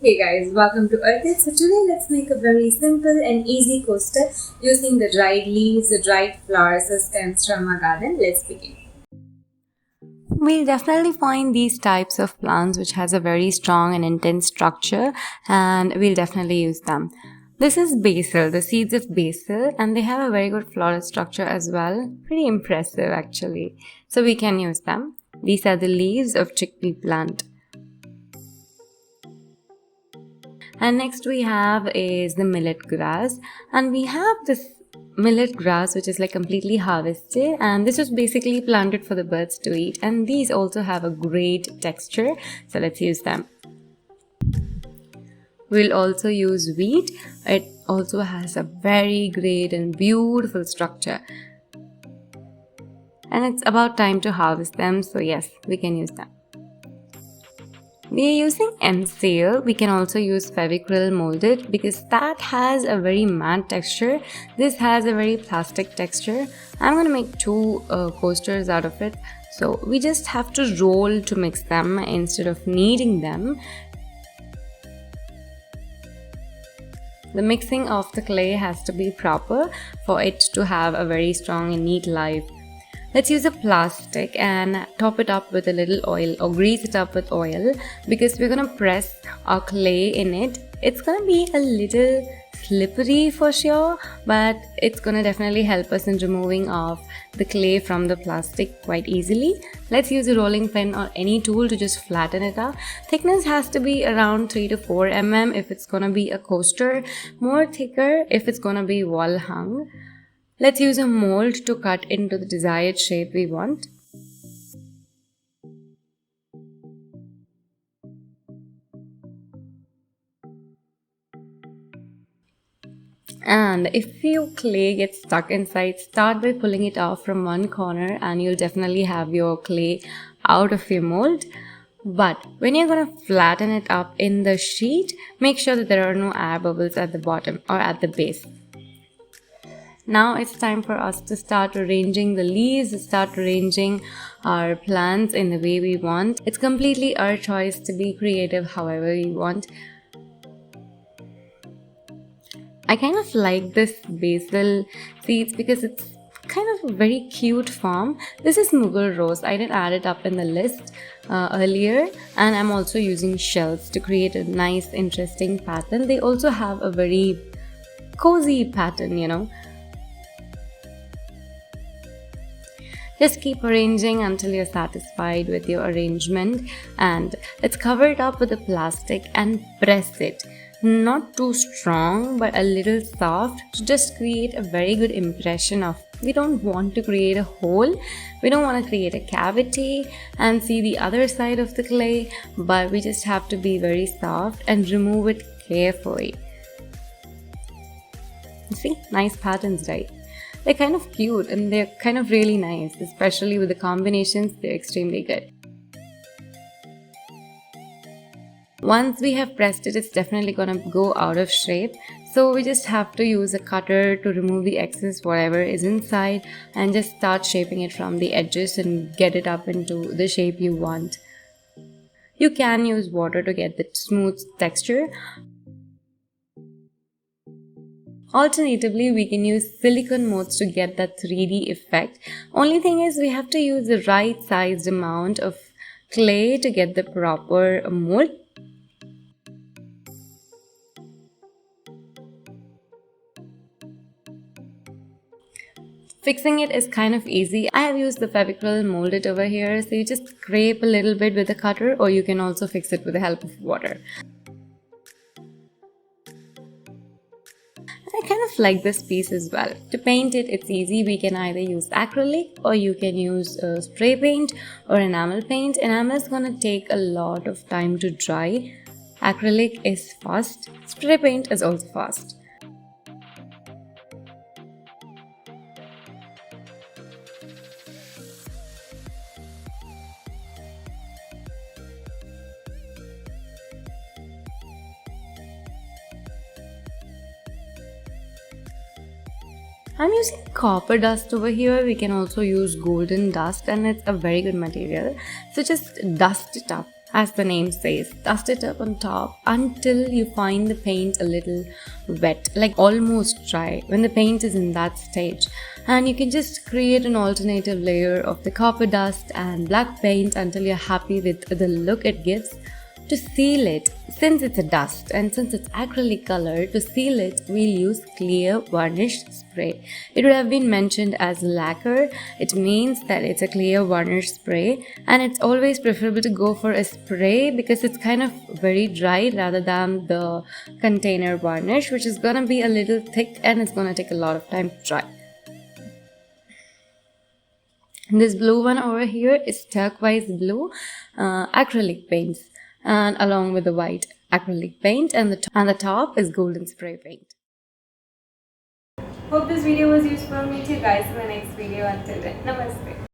Hey guys, welcome to Earthit. So today let's make a very simple and easy coaster using the dried leaves, the dried flowers as stems from our garden. Let's begin. We'll definitely find these types of plants which has a very strong and intense structure, and we'll definitely use them. This is basil, the seeds of basil, and they have a very good floral structure as well. Pretty impressive actually. So we can use them. These are the leaves of chickpea plant. And next we have is the millet grass, and we have this millet grass which is like completely harvested, and this was basically planted for the birds to eat, and these also have a great texture, so let's use them. We'll also use wheat. It also has a very great and beautiful structure, and it's about time to harvest them, so yes, we can use them. We are using Enamel. We can also use Fevicryl Mouldit because that has a very matte texture. This has a very plastic texture. I'm going to make two coasters out of it. So we just have to roll to mix them instead of kneading them. The mixing of the clay has to be proper for it to have a very strong and neat life. Let's use a plastic and top it up with a little oil or grease it up with oil because we're going to press our clay in it. It's going to be a little slippery for sure, but it's going to definitely help us in removing off the clay from the plastic quite easily. Let's use a rolling pin or any tool to just flatten it up. Thickness has to be around 3 to 4 mm if it's going to be a coaster, more thicker if it's going to be wall hung. Let's use a mold to cut into the desired shape we want. And if your clay gets stuck inside, start by pulling it off from one corner and you'll definitely have your clay out of your mold. But when you're going to flatten it up in the sheet, make sure that there are no air bubbles at the bottom or at the base. Now it's time for us to start arranging the leaves, start arranging our plants in the way we want. It's completely our choice to be creative however we want. I kind of like this basil seeds because it's kind of a very cute form. This is Mughal rose. I did add it up in the list earlier, and I'm also using shells to create a nice interesting pattern. They also have a very cozy pattern, you know. Just keep arranging until you're satisfied with your arrangement, and let's cover it up with a plastic and press it. Not too strong but a little soft to just create a very good impression of. We don't want to create a hole, we don't want to create a cavity and see the other side of the clay, but we just have to be very soft and remove it carefully. See, nice patterns, right? They're kind of cute and they're kind of really nice, especially with the combinations, they're extremely good. Once we have pressed it, it's definitely gonna go out of shape. So we just have to use a cutter to remove the excess whatever is inside and just start shaping it from the edges and get it up into the shape you want. You can use water to get the smooth texture. Alternatively, we can use silicone molds to get that 3D effect. Only thing is we have to use the right sized amount of clay to get the proper mold. Fixing it is kind of easy. I have used the Fevicryl Mouldit over here, so you just scrape a little bit with a cutter, or you can also fix it with the help of water. I kind of like this piece as well. To paint it, it's easy. We can either use acrylic or you can use spray paint or enamel paint. Enamel is going to take a lot of time to dry. Acrylic is fast. Spray paint is also fast. I'm using copper dust over here. We can also use golden dust and it's a very good material. So just dust it up As the name says, dust it up on top until you find the paint a little wet, like almost dry, when the paint is in that stage. And you can just create an alternative layer of the copper dust and black paint until you're happy with the look it gives. To seal it, since it's a dust and since it's acrylic color, to seal it, we'll use clear varnish spray. It would have been mentioned as lacquer. It means that it's a clear varnish spray, and it's always preferable to go for a spray because it's kind of very dry rather than the container varnish, which is gonna be a little thick and it's gonna take a lot of time to dry. This blue one over here is turquoise blue acrylic paints, and along with the white acrylic paint, and the top is golden spray paint. Hope this video was useful. Meet you guys in the next video. Until then, namaste.